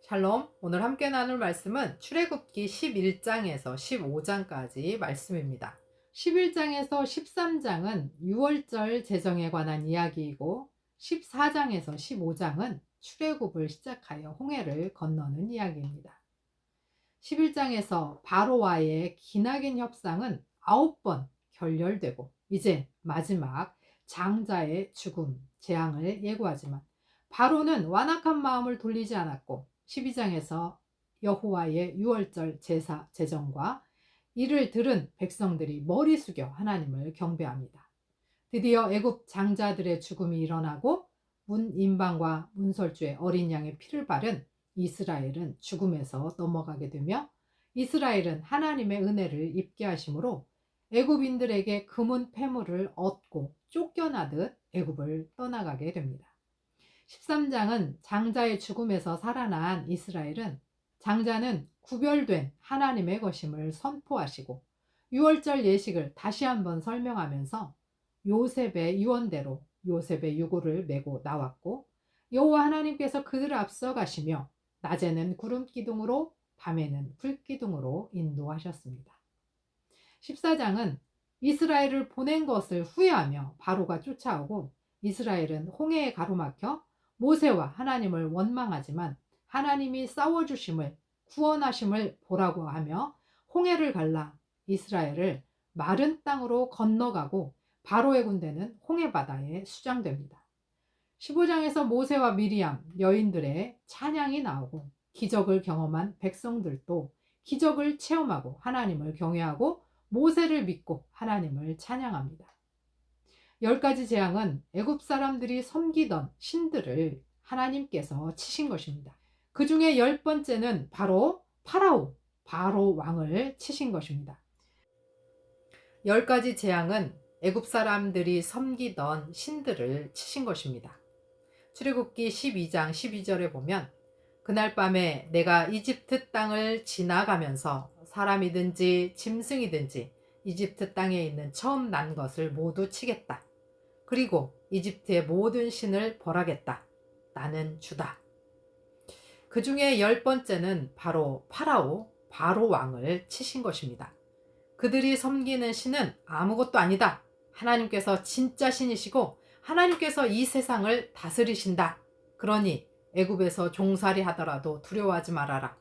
샬롬, 오늘 함께 나눌 말씀은 출애굽기 11장에서 15장까지 말씀입니다. 11장에서 13장은 유월절 제정에 관한 이야기이고 14장에서 15장은 출애굽을 시작하여 홍해를 건너는 이야기입니다. 11장에서 바로와의 기나긴 협상은 9번 결렬되고 이제 마지막 장자의 죽음, 재앙을 예고하지만 바로는 완악한 마음을 돌리지 않았고 12장에서 여호와의 유월절 제사 제정과 이를 들은 백성들이 머리 숙여 하나님을 경배합니다. 드디어 애굽 장자들의 죽음이 일어나고 문인방과 문설주의 어린 양의 피를 바른 이스라엘은 죽음에서 넘어가게 되며 이스라엘은 하나님의 은혜를 입게 하심으로 애굽인들에게 금은 패물을 얻고 쫓겨나듯 애굽을 떠나가게 됩니다. 13장은 장자의 죽음에서 살아난 이스라엘은 장자는 구별된 하나님의 것임을 선포하시고 유월절 예식을 다시 한번 설명하면서 요셉의 유언대로 요셉의 유고를 메고 나왔고 여호와 하나님께서 그들을 앞서 가시며 낮에는 구름 기둥으로 밤에는 불 기둥으로 인도하셨습니다. 14장은 이스라엘을 보낸 것을 후회하며 바로가 쫓아오고 이스라엘은 홍해에 가로막혀 모세와 하나님을 원망하지만 하나님이 싸워주심을 구원하심을 보라고 하며 홍해를 갈라 이스라엘을 마른 땅으로 건너가고 바로의 군대는 홍해 바다에 수장됩니다. 15장에서 모세와 미리암 여인들의 찬양이 나오고 기적을 경험한 백성들도 기적을 체험하고 하나님을 경외하고 모세를 믿고 하나님을 찬양합니다. 10가지 재앙은 애굽 사람들이 섬기던 신들을 하나님께서 치신 것입니다. 그 중에 10번째는 바로 바로 왕을 치신 것입니다. 10가지 재앙은 애굽 사람들이 섬기던 신들을 치신 것입니다. 출애굽기 12장 12절에 보면 그날 밤에 내가 이집트 땅을 지나가면서 사람이든지 짐승이든지 이집트 땅에 있는 처음 난 것을 모두 치겠다. 그리고 이집트의 모든 신을 벌하겠다. 나는 주다. 그 중에 10번째는 바로 바로 왕을 치신 것입니다. 그들이 섬기는 신은 아무것도 아니다. 하나님께서 진짜 신이시고 하나님께서 이 세상을 다스리신다. 그러니 애굽에서 종살이 하더라도 두려워하지 말아라.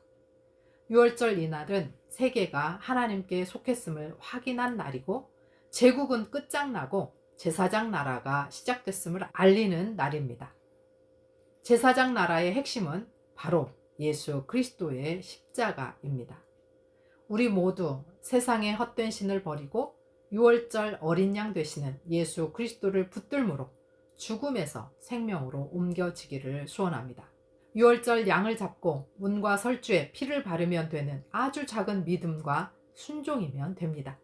유월절 이날은 세계가 하나님께 속했음을 확인한 날이고 제국은 끝장나고 제사장 나라가 시작됐음을 알리는 날입니다. 제사장 나라의 핵심은 바로 예수 그리스도의 십자가입니다. 우리 모두 세상의 헛된 신을 버리고 유월절 어린 양 되시는 예수 그리스도를 붙들므로 죽음에서 생명으로 옮겨지기를 소원합니다. 유월절 양을 잡고 문과 설주에 피를 바르면 되는 아주 작은 믿음과 순종이면 됩니다.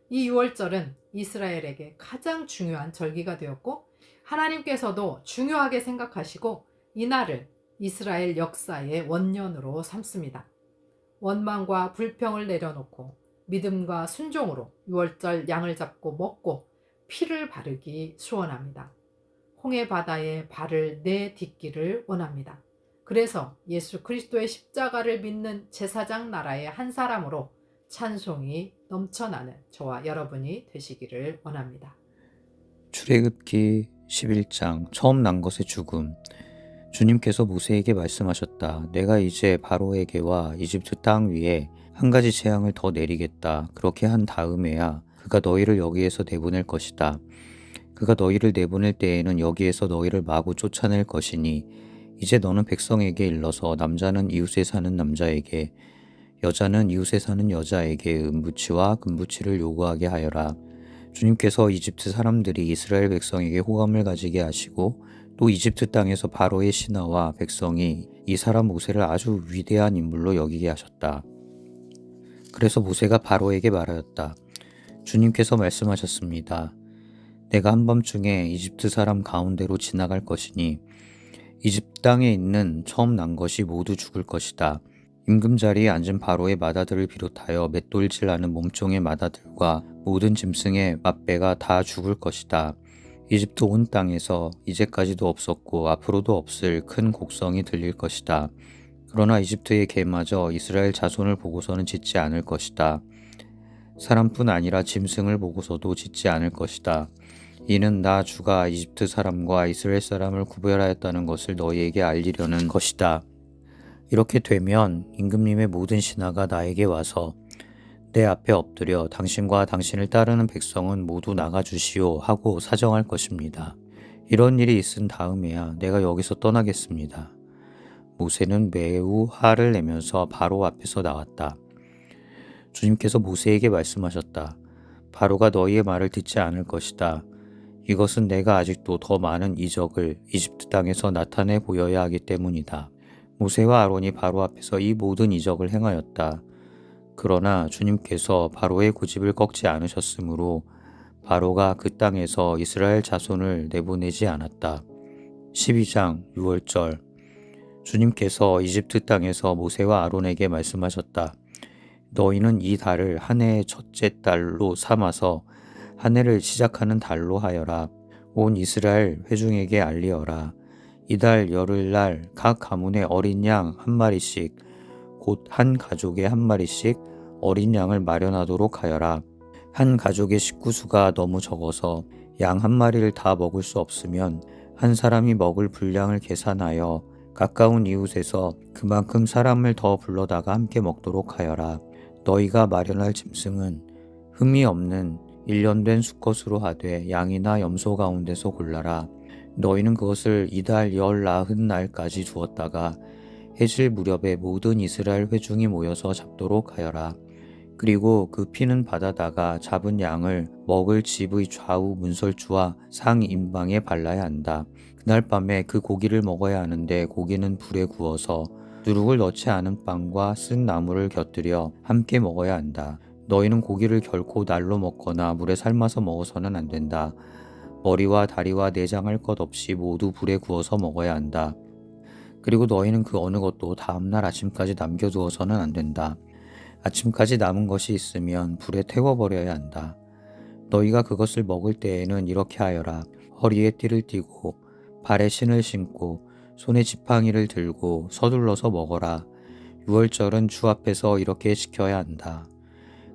이 유월절은 이스라엘에게 가장 중요한 절기가 되었고 하나님께서도 중요하게 생각하시고 이날을 이스라엘 역사의 원년으로 삼습니다. 원망과 불평을 내려놓고 믿음과 순종으로 유월절 양을 잡고 먹고 피를 바르기 소원합니다. 홍해 바다에 발을 내딛기를 원합니다. 그래서 예수 그리스도의 십자가를 믿는 제사장 나라의 한 사람으로 찬송이 넘쳐나는 저와 여러분이 되시기를 원합니다. 출애굽기 11장 처음 난 것의 죽음. 주님께서 모세에게 말씀하셨다. 내가 이제 바로에게와 이집트 땅 위에 한 가지 재앙을 더 내리겠다. 그렇게 한 다음에야 그가 너희를 여기에서 내보낼 것이다. 그가 너희를 내보낼 때에는 여기에서 너희를 마구 쫓아낼 것이니 이제 너는 백성에게 일러서 남자는 이웃에 사는 남자에게 여자는 이웃에 사는 여자에게 은부치와 금부치를 요구하게 하여라. 주님께서 이집트 사람들이 이스라엘 백성에게 호감을 가지게 하시고 또 이집트 땅에서 바로의 신하와 백성이 이 사람 모세를 아주 위대한 인물로 여기게 하셨다. 그래서 모세가 바로에게 말하였다. 주님께서 말씀하셨습니다. 내가 한밤중에 이집트 사람 가운데로 지나갈 것이니 이집트 땅에 있는 처음 난 것이 모두 죽을 것이다. 임금 자리에 앉은 바로의 마다들을 비롯하여 맷돌질하는 몸종의 마다들과 모든 짐승의 맛배가 다 죽을 것이다. 이집트 온 땅에서 이제까지도 없었고 앞으로도 없을 큰 곡성이 들릴 것이다. 그러나 이집트의 개마저 이스라엘 자손을 보고서는 짖지 않을 것이다. 사람뿐 아니라 짐승을 보고서도 짖지 않을 것이다. 이는 나 주가 이집트 사람과 이스라엘 사람을 구별하였다는 것을 너희에게 알리려는 것이다. 이렇게 되면 임금님의 모든 신하가 나에게 와서 내 앞에 엎드려 당신과 당신을 따르는 백성은 모두 나가주시오 하고 사정할 것입니다. 이런 일이 있은 다음에야 내가 여기서 떠나겠습니다. 모세는 매우 화를 내면서 바로 앞에서 나왔다. 주님께서 모세에게 말씀하셨다. 바로가 너희의 말을 듣지 않을 것이다. 이것은 내가 아직도 더 많은 이적을 이집트 땅에서 나타내 보여야 하기 때문이다. 모세와 아론이 바로 앞에서 이 모든 이적을 행하였다. 그러나 주님께서 바로의 고집을 꺾지 않으셨으므로 바로가 그 땅에서 이스라엘 자손을 내보내지 않았다. 12장 6월절 주님께서 이집트 땅에서 모세와 아론에게 말씀하셨다. 너희는 이 달을 한 해의 첫째 달로 삼아서 한 해를 시작하는 달로 하여라. 온 이스라엘 회중에게 알리어라. 이달 열흘날 각 가문의 어린 양 한 마리씩 곧 한 가족에 한 마리씩 어린 양을 마련하도록 하여라. 한 가족의 식구수가 너무 적어서 양 한 마리를 다 먹을 수 없으면 한 사람이 먹을 분량을 계산하여 가까운 이웃에서 그만큼 사람을 더 불러다가 함께 먹도록 하여라. 너희가 마련할 짐승은 흠이 없는 1년 된 수컷으로 하되 양이나 염소 가운데서 골라라. 너희는 그것을 이달 열 나흔 날까지 두었다가 해질 무렵에 모든 이스라엘 회중이 모여서 잡도록 하여라. 그리고 그 피는 받아다가 잡은 양을 먹을 집의 좌우 문설주와 상임방에 발라야 한다. 그날 밤에 그 고기를 먹어야 하는데 고기는 불에 구워서 누룩을 넣지 않은 빵과 쓴 나물을 곁들여 함께 먹어야 한다. 너희는 고기를 결코 날로 먹거나 물에 삶아서 먹어서는 안 된다. 머리와 다리와 내장할 것 없이 모두 불에 구워서 먹어야 한다. 그리고 너희는 그 어느 것도 다음날 아침까지 남겨두어서는 안 된다. 아침까지 남은 것이 있으면 불에 태워버려야 한다. 너희가 그것을 먹을 때에는 이렇게 하여라. 허리에 띠를 띠고 발에 신을 신고 손에 지팡이를 들고 서둘러서 먹어라. 유월절은 주 앞에서 이렇게 지켜야 한다.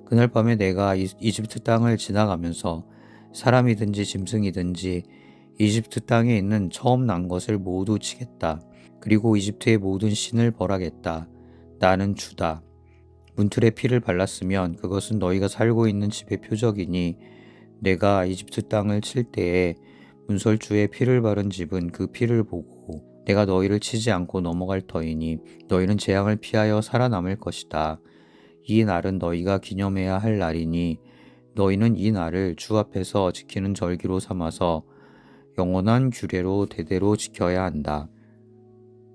그날 밤에 내가 이집트 땅을 지나가면서 사람이든지 짐승이든지 이집트 땅에 있는 처음 난 것을 모두 치겠다. 그리고 이집트의 모든 신을 벌하겠다. 나는 주다. 문틀에 피를 발랐으면 그것은 너희가 살고 있는 집의 표적이니 내가 이집트 땅을 칠 때에 문설주에 피를 바른 집은 그 피를 보고 내가 너희를 치지 않고 넘어갈 터이니 너희는 재앙을 피하여 살아남을 것이다. 이 날은 너희가 기념해야 할 날이니 너희는 이 날을 주 앞에서 지키는 절기로 삼아서 영원한 규례로 대대로 지켜야 한다.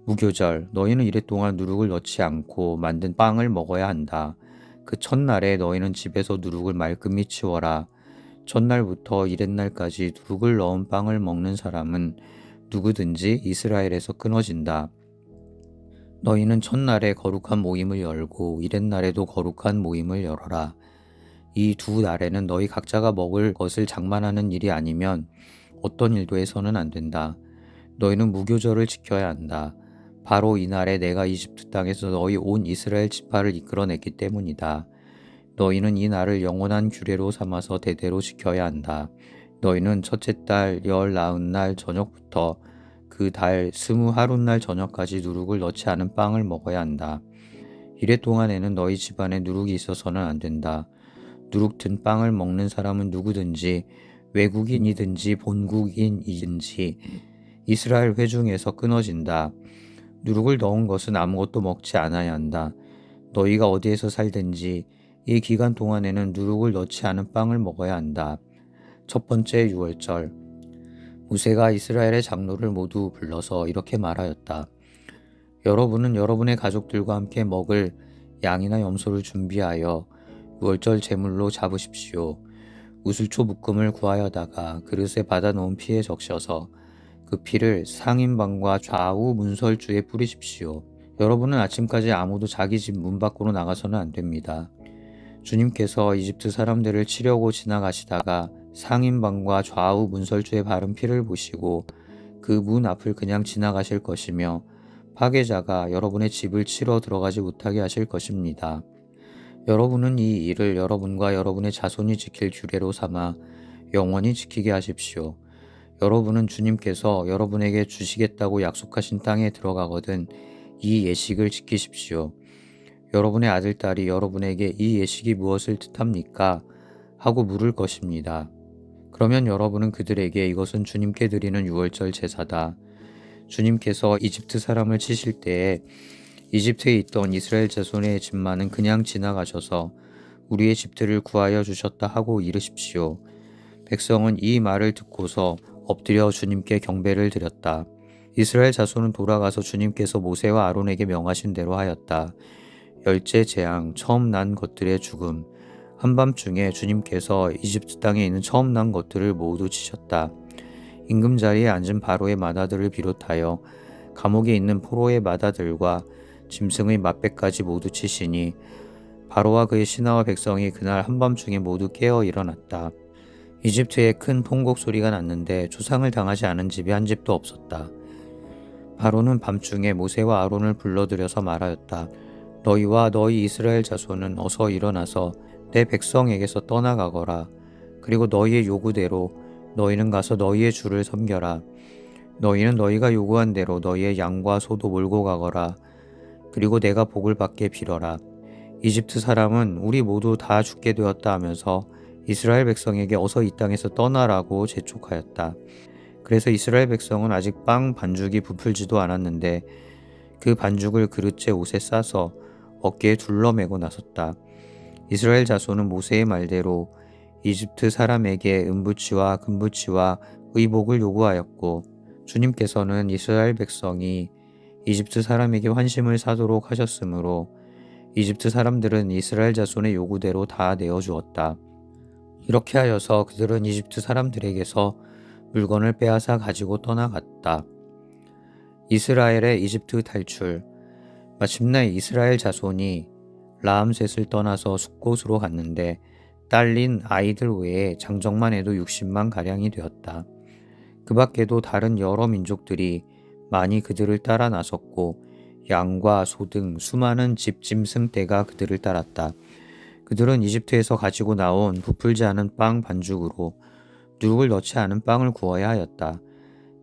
무교절 너희는 이래 동안 누룩을 넣지 않고 만든 빵을 먹어야 한다. 그 첫날에 너희는 집에서 누룩을 말끔히 치워라. 첫날부터 이렛날까지 누룩을 넣은 빵을 먹는 사람은 누구든지 이스라엘에서 끊어진다. 너희는 첫날에 거룩한 모임을 열고 이렛날에도 거룩한 모임을 열어라. 이 두 날에는 너희 각자가 먹을 것을 장만하는 일이 아니면 어떤 일도 해서는 안 된다. 너희는 무교절을 지켜야 한다. 바로 이날에 내가 이집트 땅에서 너희 온 이스라엘 지파를 이끌어냈기 때문이다. 너희는 이 날을 영원한 규례로 삼아서 대대로 지켜야 한다. 너희는 첫째 달 열 나흔 날 저녁부터 그 달 20하룻날 저녁까지 누룩을 넣지 않은 빵을 먹어야 한다. 이래 동안에는 너희 집안에 누룩이 있어서는 안 된다. 누룩 든 빵을 먹는 사람은 누구든지 외국인이든지 본국인이든지 이스라엘 회중에서 끊어진다. 누룩을 넣은 것은 아무것도 먹지 않아야 한다. 너희가 어디에서 살든지 이 기간 동안에는 누룩을 넣지 않은 빵을 먹어야 한다. 첫 번째 유월절 모세가 이스라엘의 장로를 모두 불러서 이렇게 말하였다. 여러분은 여러분의 가족들과 함께 먹을 양이나 염소를 준비하여 유월절 제물로 잡으십시오. 우슬초 묶음을 구하여다가 그릇에 받아놓은 피에 적셔서 그 피를 상인방과 좌우 문설주에 뿌리십시오. 여러분은 아침까지 아무도 자기 집 문 밖으로 나가서는 안 됩니다. 주님께서 이집트 사람들을 치려고 지나가시다가 상인방과 좌우 문설주에 바른 피를 보시고 그 문 앞을 그냥 지나가실 것이며 파괴자가 여러분의 집을 치러 들어가지 못하게 하실 것입니다. 여러분은 이 일을 여러분과 여러분의 자손이 지킬 규례로 삼아 영원히 지키게 하십시오. 여러분은 주님께서 여러분에게 주시겠다고 약속하신 땅에 들어가거든 이 예식을 지키십시오. 여러분의 아들, 딸이 여러분에게 이 예식이 무엇을 뜻합니까? 하고 물을 것입니다. 그러면 여러분은 그들에게 이것은 주님께 드리는 유월절 제사다. 주님께서 이집트 사람을 치실 때에 이집트에 있던 이스라엘 자손의 집만은 그냥 지나가셔서 우리의 집들을 구하여 주셨다 하고 이르십시오. 백성은 이 말을 듣고서 엎드려 주님께 경배를 드렸다. 이스라엘 자손은 돌아가서 주님께서 모세와 아론에게 명하신 대로 하였다. 열째 재앙, 처음 난 것들의 죽음. 한밤중에 주님께서 이집트 땅에 있는 처음 난 것들을 모두 치셨다. 임금 자리에 앉은 바로의 마다들을 비롯하여 감옥에 있는 포로의 마다들과 짐승의 맛배까지 모두 치시니 바로와 그의 신하와 백성이 그날 한밤중에 모두 깨어 일어났다. 이집트에 큰 통곡 소리가 났는데 조상을 당하지 않은 집이 한 집도 없었다. 바로는 밤중에 모세와 아론을 불러들여서 말하였다. 너희와 너희 이스라엘 자손은 어서 일어나서 내 백성에게서 떠나가거라. 그리고 너희의 요구대로 너희는 가서 너희의 주를 섬겨라. 너희는 너희가 요구한 대로 너희의 양과 소도 몰고 가거라. 그리고 내가 복을 받게 빌어라. 이집트 사람은 우리 모두 다 죽게 되었다 하면서 이스라엘 백성에게 어서 이 땅에서 떠나라고 재촉하였다. 그래서 이스라엘 백성은 아직 빵 반죽이 부풀지도 않았는데 그 반죽을 그릇째 옷에 싸서 어깨에 둘러매고 나섰다. 이스라엘 자손은 모세의 말대로 이집트 사람에게 은부치와 금부치와 의복을 요구하였고 주님께서는 이스라엘 백성이 이집트 사람에게 환심을 사도록 하셨으므로 이집트 사람들은 이스라엘 자손의 요구대로 다 내어주었다. 이렇게 하여서 그들은 이집트 사람들에게서 물건을 빼앗아 가지고 떠나갔다. 이스라엘의 이집트 탈출. 마침내 이스라엘 자손이 라암셋을 떠나서 숫곳으로 갔는데 딸린 아이들 외에 장정만 해도 60만 가량이 되었다. 그 밖에도 다른 여러 민족들이 많이 그들을 따라 나섰고 양과 소 등 수많은 집짐승 떼가 그들을 따랐다. 그들은 이집트에서 가지고 나온 부풀지 않은 빵 반죽으로 누룩을 넣지 않은 빵을 구워야 하였다.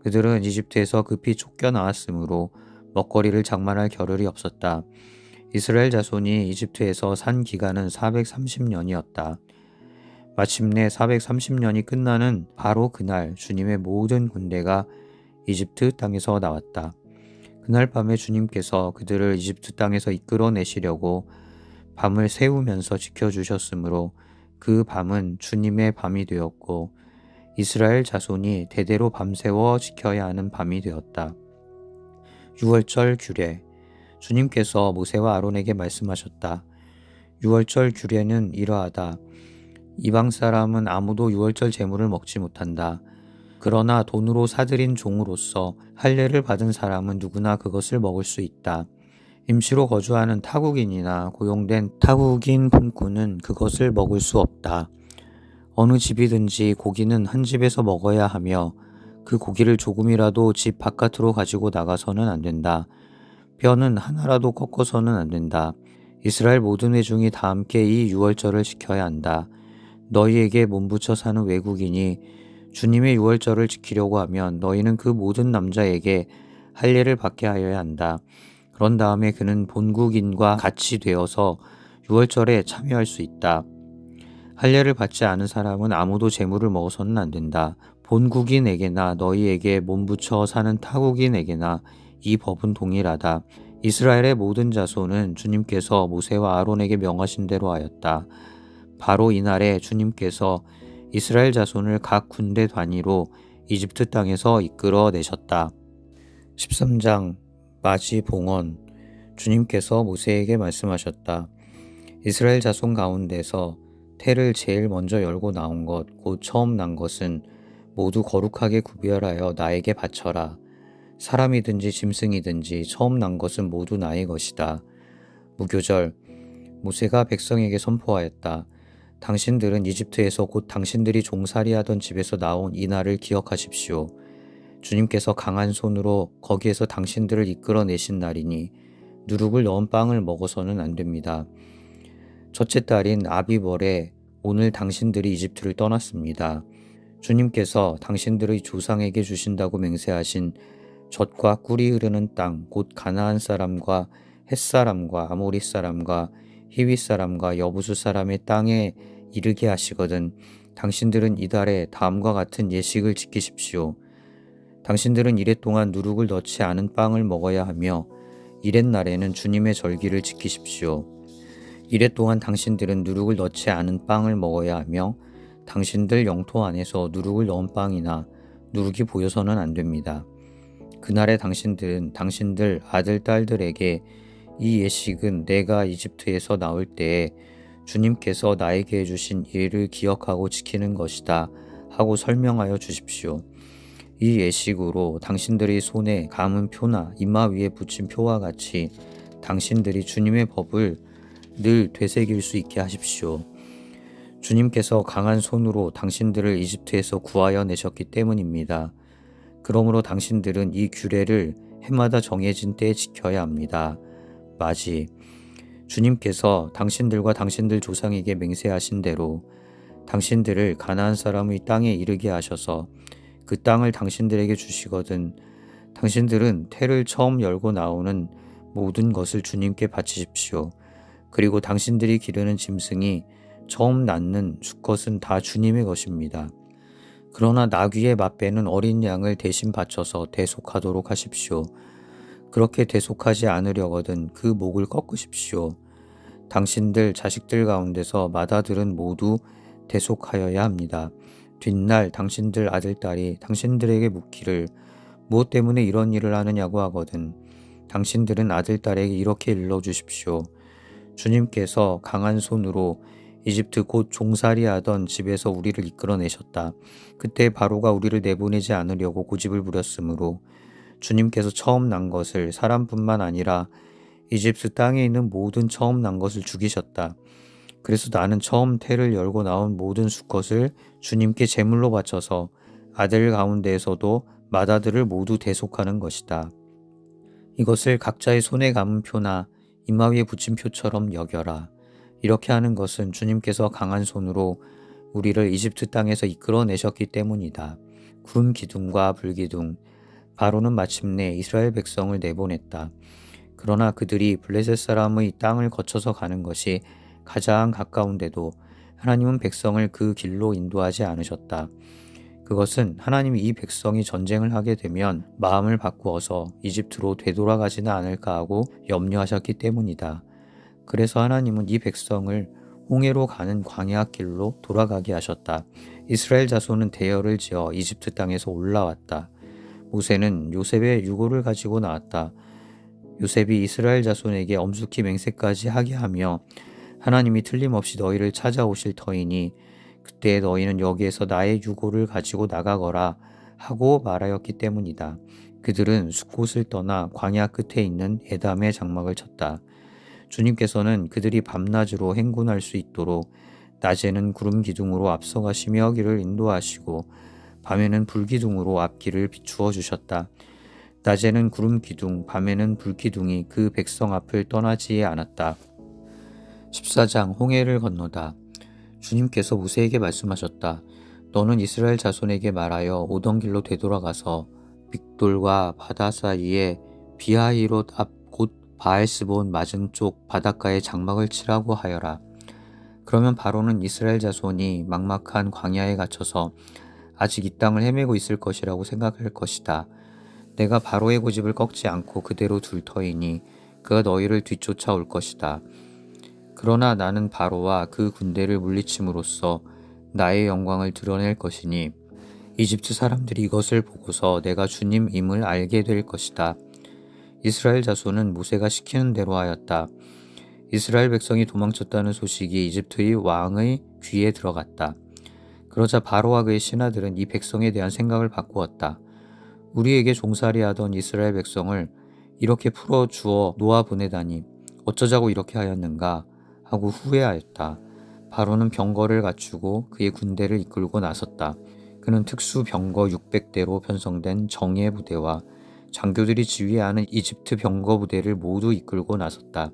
그들은 이집트에서 급히 쫓겨나왔으므로 먹거리를 장만할 겨를이 없었다. 이스라엘 자손이 이집트에서 산 기간은 430년이었다. 마침내 430년이 끝나는 바로 그날 주님의 모든 군대가 이집트 땅에서 나왔다. 그날 밤에 주님께서 그들을 이집트 땅에서 이끌어내시려고 밤을 새우면서 지켜주셨으므로 그 밤은 주님의 밤이 되었고 이스라엘 자손이 대대로 밤새워 지켜야 하는 밤이 되었다. 유월절 규례. 주님께서 모세와 아론에게 말씀하셨다. 유월절 규례는 이러하다. 이방 사람은 아무도 유월절 제물을 먹지 못한다. 그러나 돈으로 사들인 종으로서 할례를 받은 사람은 누구나 그것을 먹을 수 있다. 임시로 거주하는 타국인이나 고용된 타국인 품꾼은 그것을 먹을 수 없다. 어느 집이든지 고기는 한 집에서 먹어야 하며 그 고기를 조금이라도 집 바깥으로 가지고 나가서는 안 된다. 뼈는 하나라도 꺾어서는 안 된다. 이스라엘 모든 회중이 다 함께 이 유월절을 지켜야 한다. 너희에게 몸붙여 사는 외국인이 주님의 유월절을 지키려고 하면 너희는 그 모든 남자에게 할례를 받게 하여야 한다. 그런 다음에 그는 본국인과 같이 되어서 유월절에 참여할 수 있다. 할례를 받지 않은 사람은 아무도 제물을 먹어서는 안 된다. 본국인에게나 너희에게 몸붙여 사는 타국인에게나 이 법은 동일하다. 이스라엘의 모든 자손은 주님께서 모세와 아론에게 명하신 대로 하였다. 바로 이날에 주님께서 이스라엘 자손을 각 군대 단위로 이집트 땅에서 이끌어내셨다. 13장 마지 봉헌. 주님께서 모세에게 말씀하셨다. 이스라엘 자손 가운데서 태를 제일 먼저 열고 나온 것, 곧 처음 난 것은 모두 거룩하게 구별하여 나에게 바쳐라. 사람이든지 짐승이든지 처음 난 것은 모두 나의 것이다. 무교절. 모세가 백성에게 선포하였다. 당신들은 이집트에서 곧 당신들이 종살이하던 집에서 나온 이 날을 기억하십시오. 주님께서 강한 손으로 거기에서 당신들을 이끌어내신 날이니 누룩을 넣은 빵을 먹어서는 안 됩니다. 첫째 딸인 아비벌에 오늘 당신들이 이집트를 떠났습니다. 주님께서 당신들의 조상에게 주신다고 맹세하신 젖과 꿀이 흐르는 땅, 곧 가나안 사람과 헷 사람과 아모리 사람과 히위 사람과 여부수 사람의 땅에 이르게 하시거든 당신들은 이달에 다음과 같은 예식을 지키십시오. 당신들은 이래 동안 누룩을 넣지 않은 빵을 먹어야 하며 이렛 날에는 주님의 절기를 지키십시오. 이래 동안 당신들은 누룩을 넣지 않은 빵을 먹어야 하며 당신들 영토 안에서 누룩을 넣은 빵이나 누룩이 보여서는 안 됩니다. 그날에 당신들은 당신들 아들 딸들에게 이 예식은 내가 이집트에서 나올 때에 주님께서 나에게 해주신 일을 기억하고 지키는 것이다 하고 설명하여 주십시오. 이 예식으로 당신들의 손에 감은 표나 이마 위에 붙인 표와 같이 당신들이 주님의 법을 늘 되새길 수 있게 하십시오. 주님께서 강한 손으로 당신들을 이집트에서 구하여 내셨기 때문입니다. 그러므로 당신들은 이 규례를 해마다 정해진 때에 지켜야 합니다. 마지, 주님께서 당신들과 당신들 조상에게 맹세하신 대로 당신들을 가나안 사람의 땅에 이르게 하셔서 그 땅을 당신들에게 주시거든 당신들은 태를 처음 열고 나오는 모든 것을 주님께 바치십시오. 그리고 당신들이 기르는 짐승이 처음 낳는 수컷은 다 주님의 것입니다. 그러나 나귀의 맛배는 어린 양을 대신 바쳐서 대속하도록 하십시오. 그렇게 대속하지 않으려거든 그 목을 꺾으십시오. 당신들 자식들 가운데서 맏아들은 모두 대속하여야 합니다. 뒷날 당신들 아들딸이 당신들에게 묻기를 무엇 때문에 이런 일을 하느냐고 하거든 당신들은 아들딸에게 이렇게 일러주십시오. 주님께서 강한 손으로 이집트 곧 종살이 하던 집에서 우리를 이끌어내셨다. 그때 바로가 우리를 내보내지 않으려고 고집을 부렸으므로 주님께서 처음 난 것을 사람뿐만 아니라 이집트 땅에 있는 모든 처음 난 것을 죽이셨다. 그래서 나는 처음 태를 열고 나온 모든 수컷을 주님께 제물로 바쳐서 아들 가운데에서도 맏아들을 모두 대속하는 것이다. 이것을 각자의 손에 감은 표나 이마 위에 붙인 표처럼 여겨라. 이렇게 하는 것은 주님께서 강한 손으로 우리를 이집트 땅에서 이끌어내셨기 때문이다. 구름 기둥과 불기둥, 바로는 마침내 이스라엘 백성을 내보냈다. 그러나 그들이 블레셋 사람의 땅을 거쳐서 가는 것이 가장 가까운데도 하나님은 백성을 그 길로 인도하지 않으셨다. 그것은 하나님이 이 백성이 전쟁을 하게 되면 마음을 바꾸어서 이집트로 되돌아가지는 않을까 하고 염려하셨기 때문이다. 그래서 하나님은 이 백성을 홍해로 가는 광야 길로 돌아가게 하셨다. 이스라엘 자손은 대열을 지어 이집트 땅에서 올라왔다. 모세는 요셉의 유고를 가지고 나왔다. 요셉이 이스라엘 자손에게 엄숙히 맹세까지 하게 하며 하나님이 틀림없이 너희를 찾아오실 터이니 그때 너희는 여기에서 나의 유고를 가지고 나가거라 하고 말하였기 때문이다. 그들은 숲곳을 떠나 광야 끝에 있는 에담의 장막을 쳤다. 주님께서는 그들이 밤낮으로 행군할 수 있도록 낮에는 구름 기둥으로 앞서가시며 길을 인도하시고 밤에는 불기둥으로 앞길을 비추어 주셨다. 낮에는 구름 기둥, 밤에는 불 기둥이 그 백성 앞을 떠나지 않았다. 14장 홍해를 건너다. 주님께서 모세에게 말씀하셨다. 너는 이스라엘 자손에게 말하여 오던 길로 되돌아가서 믹돌과 바다 사이에 비하히롯 앞 곧 바알스본 맞은쪽 바닷가에 장막을 치라고 하여라. 그러면 바로는 이스라엘 자손이 막막한 광야에 갇혀서 아직 이 땅을 헤매고 있을 것이라고 생각할 것이다. 내가 바로의 고집을 꺾지 않고 그대로 둘 터이니 그가 너희를 뒤쫓아올 것이다. 그러나 나는 바로와 그 군대를 물리침으로써 나의 영광을 드러낼 것이니 이집트 사람들이 이것을 보고서 내가 주님임을 알게 될 것이다. 이스라엘 자손은 모세가 시키는 대로 하였다. 이스라엘 백성이 도망쳤다는 소식이 이집트의 왕의 귀에 들어갔다. 그러자 바로와 그의 신하들은 이 백성에 대한 생각을 바꾸었다. 우리에게 종살이 하던 이스라엘 백성을 이렇게 풀어주어 놓아보내다니 어쩌자고 이렇게 하였는가 하고 후회하였다. 바로는 병거를 갖추고 그의 군대를 이끌고 나섰다. 그는 특수 병거 600대로 편성된 정예 부대와 장교들이 지휘하는 이집트 병거 부대를 모두 이끌고 나섰다.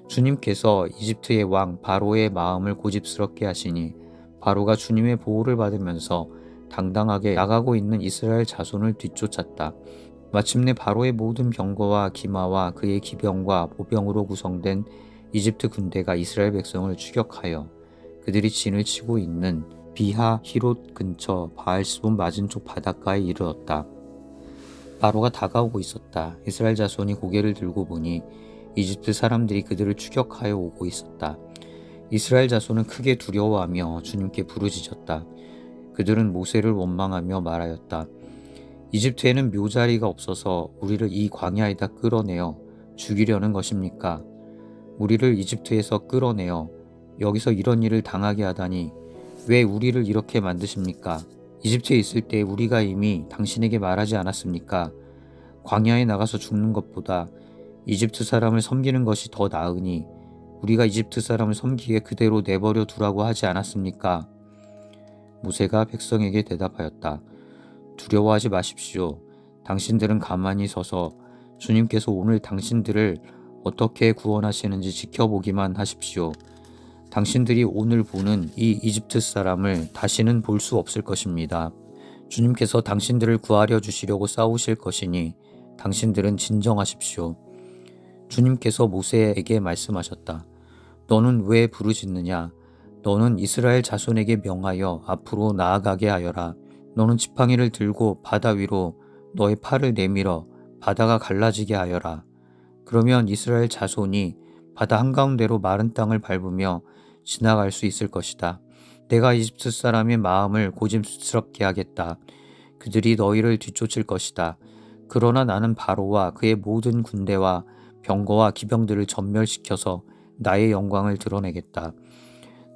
주님께서 이집트의 왕 바로의 마음을 고집스럽게 하시니 바로가 주님의 보호를 받으면서 당당하게 나가고 있는 이스라엘 자손을 뒤쫓았다. 마침내 바로의 모든 병거와 기마와 그의 기병과 보병으로 구성된 이집트 군대가 이스라엘 백성을 추격하여 그들이 진을 치고 있는 비하 히롯 근처 바알스본 맞은쪽 바닷가에 이르렀다. 바로가 다가오고 있었다. 이스라엘 자손이 고개를 들고 보니 이집트 사람들이 그들을 추격하여 오고 있었다. 이스라엘 자손은 크게 두려워하며 주님께 부르짖었다. 그들은 모세를 원망하며 말하였다. 이집트에는 묘자리가 없어서 우리를 이 광야에다 끌어내어 죽이려는 것입니까? 우리를 이집트에서 끌어내어 여기서 이런 일을 당하게 하다니 왜 우리를 이렇게 만드십니까? 이집트에 있을 때 우리가 이미 당신에게 말하지 않았습니까? 광야에 나가서 죽는 것보다 이집트 사람을 섬기는 것이 더 나으니 우리가 이집트 사람을 섬기게 그대로 내버려 두라고 하지 않았습니까? 모세가 백성에게 대답하였다. 두려워하지 마십시오. 당신들은 가만히 서서 주님께서 오늘 당신들을 어떻게 구원하시는지 지켜보기만 하십시오. 당신들이 오늘 보는 이 이집트 사람을 다시는 볼 수 없을 것입니다. 주님께서 당신들을 구하려 주시려고 싸우실 것이니 당신들은 진정하십시오. 주님께서 모세에게 말씀하셨다. 너는 왜 부르짖느냐? 너는 이스라엘 자손에게 명하여 앞으로 나아가게 하여라. 너는 지팡이를 들고 바다 위로 너의 팔을 내밀어 바다가 갈라지게 하여라. 그러면 이스라엘 자손이 바다 한가운데로 마른 땅을 밟으며 지나갈 수 있을 것이다. 내가 이집트 사람의 마음을 고집스럽게 하겠다. 그들이 너희를 뒤쫓을 것이다. 그러나 나는 바로와 그의 모든 군대와 병거와 기병들을 전멸시켜서 나의 영광을 드러내겠다.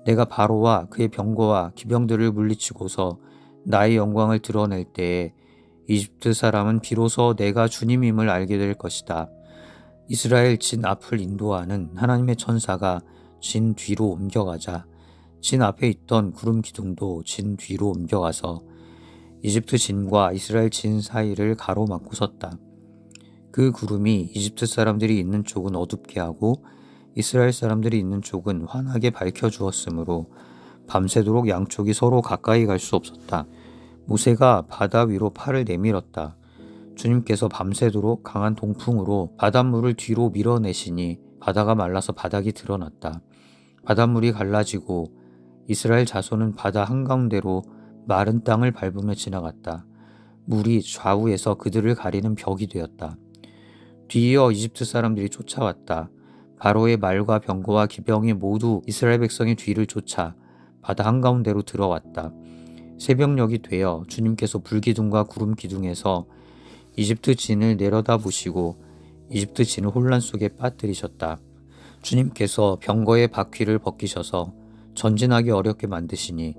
내가 바로와 그의 병거와 기병들을 물리치고서 나의 영광을 드러낼 때에 이집트 사람은 비로소 내가 주님임을 알게 될 것이다. 이스라엘 진 앞을 인도하는 하나님의 천사가 진 뒤로 옮겨가자 진 앞에 있던 구름 기둥도 진 뒤로 옮겨가서 이집트 진과 이스라엘 진 사이를 가로막고 섰다. 그 구름이 이집트 사람들이 있는 쪽은 어둡게 하고 이스라엘 사람들이 있는 쪽은 환하게 밝혀주었으므로 밤새도록 양쪽이 서로 가까이 갈 수 없었다. 모세가 바다 위로 팔을 내밀었다. 주님께서 밤새도록 강한 동풍으로 바닷물을 뒤로 밀어내시니 바다가 말라서 바닥이 드러났다. 바닷물이 갈라지고 이스라엘 자손은 바다 한가운데로 마른 땅을 밟으며 지나갔다. 물이 좌우에서 그들을 가리는 벽이 되었다. 뒤이어 이집트 사람들이 쫓아왔다. 바로의 말과 병거와 기병이 모두 이스라엘 백성의 뒤를 쫓아 바다 한가운데로 들어왔다. 새벽녘이 되어 주님께서 불기둥과 구름 기둥에서 이집트 진을 내려다보시고 이집트 진을 혼란 속에 빠뜨리셨다. 주님께서 병거의 바퀴를 벗기셔서 전진하기 어렵게 만드시니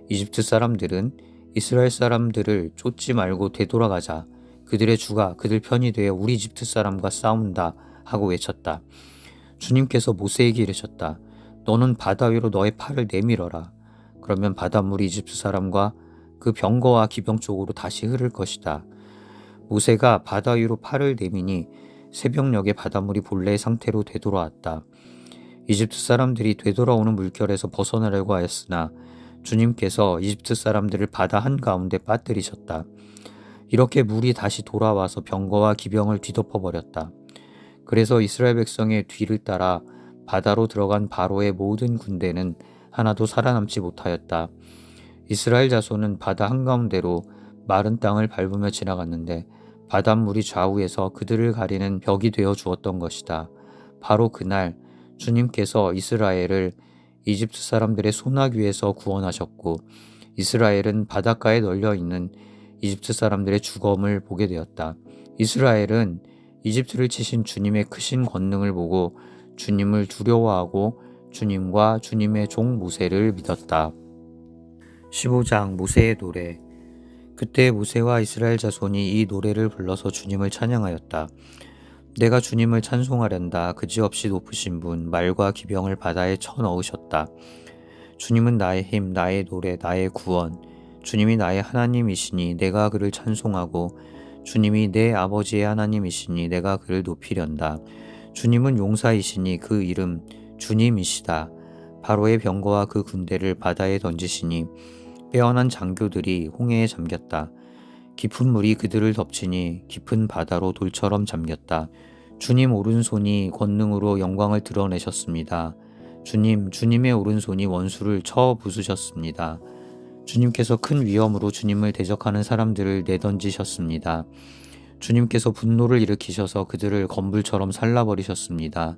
이집트 사람들은 이스라엘 사람들을 쫓지 말고 되돌아가자. 그들의 주가 그들 편이 되어 우리 이집트 사람과 싸운다 하고 외쳤다. 주님께서 모세에게 이르셨다. 너는 바다 위로 너의 팔을 내밀어라. 그러면 바닷물이 이집트 사람과 그 병거와 기병 쪽으로 다시 흐를 것이다. 모세가 바다 위로 팔을 내미니 새벽녘에 바닷물이 본래의 상태로 되돌아왔다. 이집트 사람들이 되돌아오는 물결에서 벗어나려고 하였으나 주님께서 이집트 사람들을 바다 한가운데 빠뜨리셨다. 이렇게 물이 다시 돌아와서 병거와 기병을 뒤덮어 버렸다. 그래서 이스라엘 백성의 뒤를 따라 바다로 들어간 바로의 모든 군대는 하나도 살아남지 못하였다. 이스라엘 자손은 바다 한가운데로 마른 땅을 밟으며 지나갔는데 바닷물이 좌우에서 그들을 가리는 벽이 되어 주었던 것이다. 바로 그날 주님께서 이스라엘을 이집트 사람들의 소나기에서 구원하셨고 이스라엘은 바닷가에 널려 있는 이집트 사람들의 죽음을 보게 되었다. 이스라엘은 이집트를 치신 주님의 크신 권능을 보고 주님을 두려워하고 주님과 주님의 종 모세를 믿었다. 15장 모세의 노래. 그때 모세와 이스라엘 자손이 이 노래를 불러서 주님을 찬양하였다. 내가 주님을 찬송하련다. 그지없이 높으신 분 말과 기병을 바다에 쳐넣으셨다. 주님은 나의 힘, 나의 노래, 나의 구원. 주님이 나의 하나님이시니 내가 그를 찬송하고 주님이 내 아버지의 하나님이시니 내가 그를 높이련다. 주님은 용사이시니 그 이름 주님이시다. 바로의 병거와 그 군대를 바다에 던지시니 빼어난 장교들이 홍해에 잠겼다. 깊은 물이 그들을 덮치니 깊은 바다로 돌처럼 잠겼다. 주님 오른손이 권능으로 영광을 드러내셨습니다. 주님의 오른손이 원수를 쳐 부수셨습니다. 주님께서 큰 위엄으로 주님을 대적하는 사람들을 내던지셨습니다. 주님께서 분노를 일으키셔서 그들을 건불처럼 살라버리셨습니다.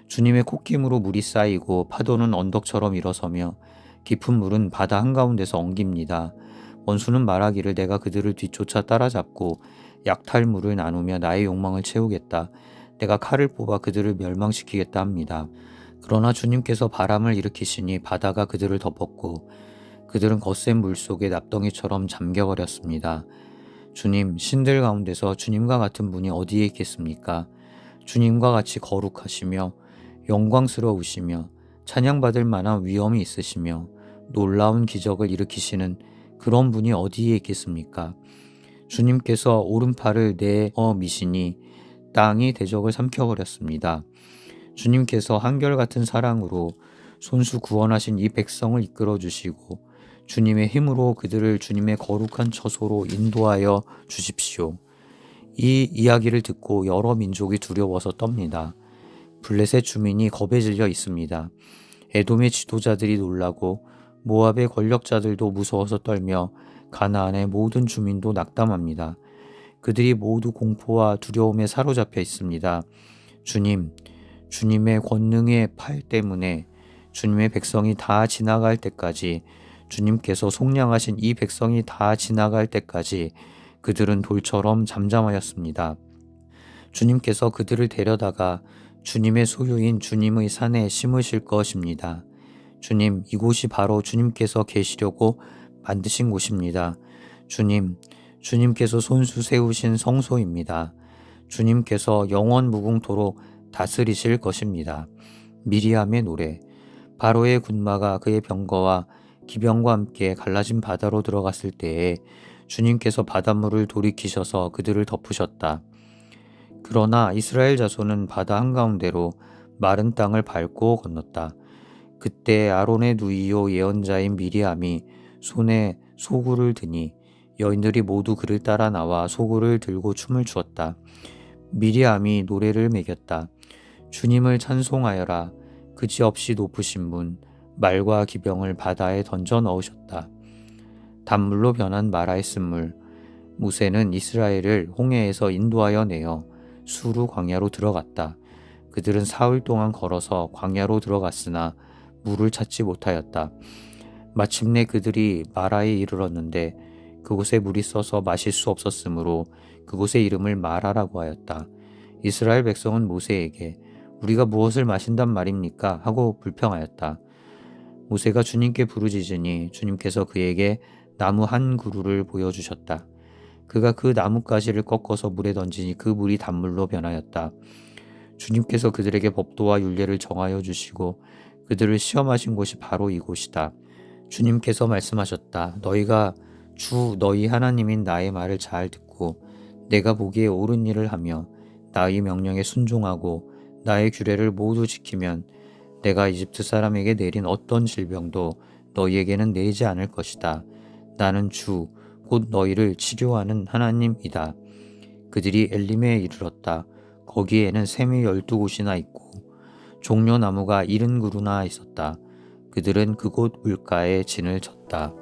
주님의 콧김으로 물이 쌓이고 파도는 언덕처럼 일어서며 깊은 물은 바다 한가운데서 엉깁니다. 원수는 말하기를 내가 그들을 뒤쫓아 따라잡고 약탈물을 나누며 나의 욕망을 채우겠다. 내가 칼을 뽑아 그들을 멸망시키겠다 합니다. 그러나 주님께서 바람을 일으키시니 바다가 그들을 덮었고 그들은 거센 물 속에 납덩이처럼 잠겨버렸습니다. 주님, 신들 가운데서 주님과 같은 분이 어디에 있겠습니까? 주님과 같이 거룩하시며 영광스러우시며 찬양받을 만한 위엄이 있으시며 놀라운 기적을 일으키시는 그런 분이 어디에 있겠습니까? 주님께서 오른팔을 내어 미시니 땅이 대적을 삼켜버렸습니다. 주님께서 한결같은 사랑으로 손수 구원하신 이 백성을 이끌어 주시고 주님의 힘으로 그들을 주님의 거룩한 처소로 인도하여 주십시오. 이 이야기를 듣고 여러 민족이 두려워서 떱니다. 블레셋 주민이 겁에 질려 있습니다. 에돔의 지도자들이 놀라고 모압의 권력자들도 무서워서 떨며 가나안의 모든 주민도 낙담합니다. 그들이 모두 공포와 두려움에 사로잡혀 있습니다. 주님의 권능의 팔 때문에 주님의 백성이 다 지나갈 때까지 주님께서 속량하신 이 백성이 다 지나갈 때까지 그들은 돌처럼 잠잠하였습니다. 주님께서 그들을 데려다가 주님의 소유인 주님의 산에 심으실 것입니다. 주님, 이곳이 바로 주님께서 계시려고 만드신 곳입니다. 주님께서 손수 세우신 성소입니다. 주님께서 영원 무궁토록 다스리실 것입니다. 미리암의 노래. 바로의 군마가 그의 병거와 기병과 함께 갈라진 바다로 들어갔을 때에 주님께서 바닷물을 돌이키셔서 그들을 덮으셨다. 그러나 이스라엘 자손은 바다 한가운데로 마른 땅을 밟고 건넜다. 그때 아론의 누이요 예언자인 미리암이 손에 소구를 드니 여인들이 모두 그를 따라 나와 소구를 들고 춤을 추었다. 미리암이 노래를 매겼다. 주님을 찬송하여라. 그지없이 높으신 분, 말과 기병을 바다에 던져 넣으셨다. 단물로 변한 마라의 쓴물. 모세는 이스라엘을 홍해에서 인도하여 내어 수루 광야로 들어갔다. 그들은 사흘 동안 걸어서 광야로 들어갔으나 물을 찾지 못하였다. 마침내 그들이 마라에 이르렀는데 그곳에 물이 써서 마실 수 없었으므로 그곳의 이름을 마라라고 하였다. 이스라엘 백성은 모세에게 우리가 무엇을 마신단 말입니까? 하고 불평하였다. 모세가 주님께 부르짖으니 주님께서 그에게 나무 한 그루를 보여주셨다. 그가 그 나뭇가지를 꺾어서 물에 던지니 그 물이 단물로 변하였다. 주님께서 그들에게 법도와 율례를 정하여 주시고 그들을 시험하신 곳이 바로 이곳이다. 주님께서 말씀하셨다. 너희가 주 너희 하나님인 나의 말을 잘 듣고 내가 보기에 옳은 일을 하며 나의 명령에 순종하고 나의 규례를 모두 지키면 내가 이집트 사람에게 내린 어떤 질병도 너희에게는 내리지 않을 것이다. 나는 주, 곧 너희를 치료하는 하나님이다. 그들이 엘림에 이르렀다. 거기에는 샘이 12곳이나 있고 종려나무가 70그루나 있었다. 그들은 그곳 물가에 진을 쳤다.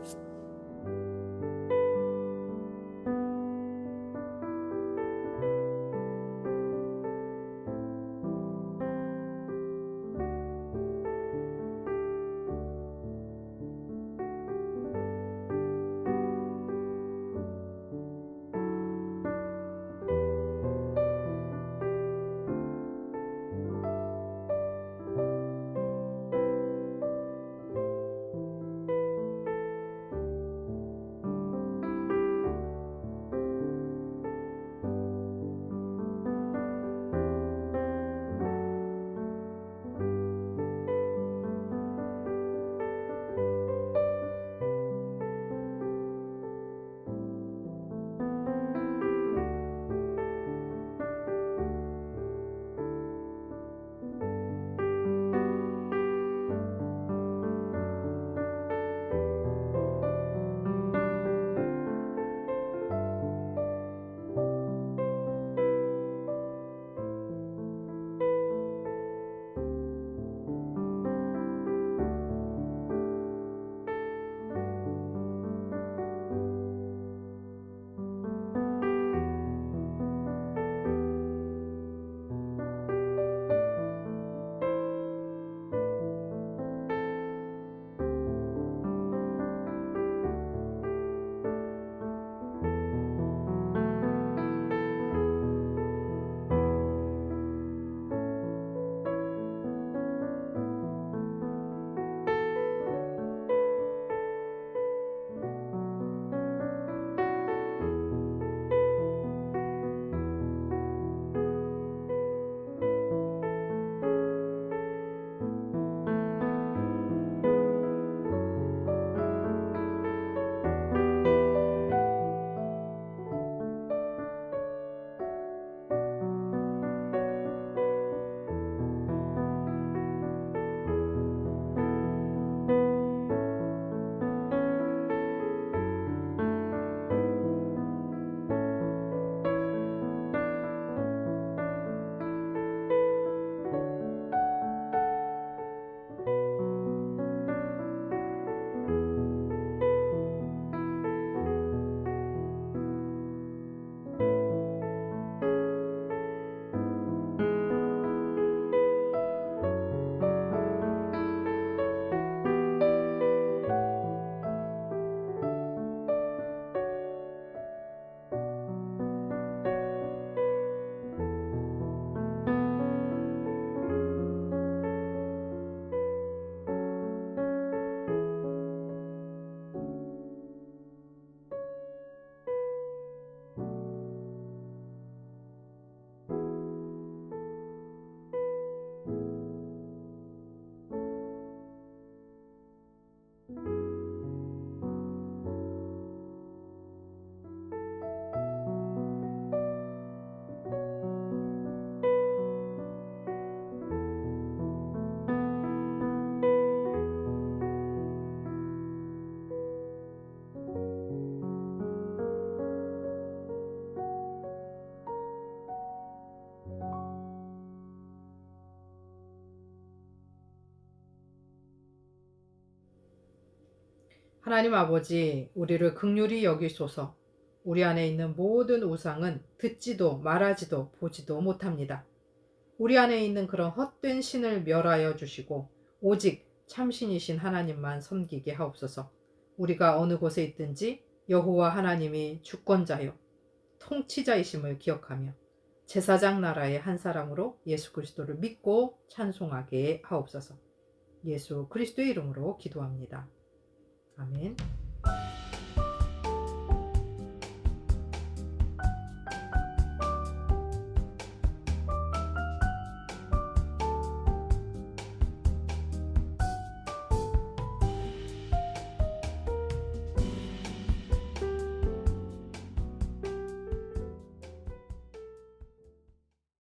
하나님 아버지, 우리를 긍휼히 여기소서. 우리 안에 있는 모든 우상은 듣지도 말하지도 보지도 못합니다. 우리 안에 있는 그런 헛된 신을 멸하여 주시고 오직 참신이신 하나님만 섬기게 하옵소서. 우리가 어느 곳에 있든지 여호와 하나님이 주권자요 통치자이심을 기억하며 제사장 나라의 한 사람으로 예수 그리스도를 믿고 찬송하게 하옵소서. 예수 그리스도의 이름으로 기도합니다. 아멘.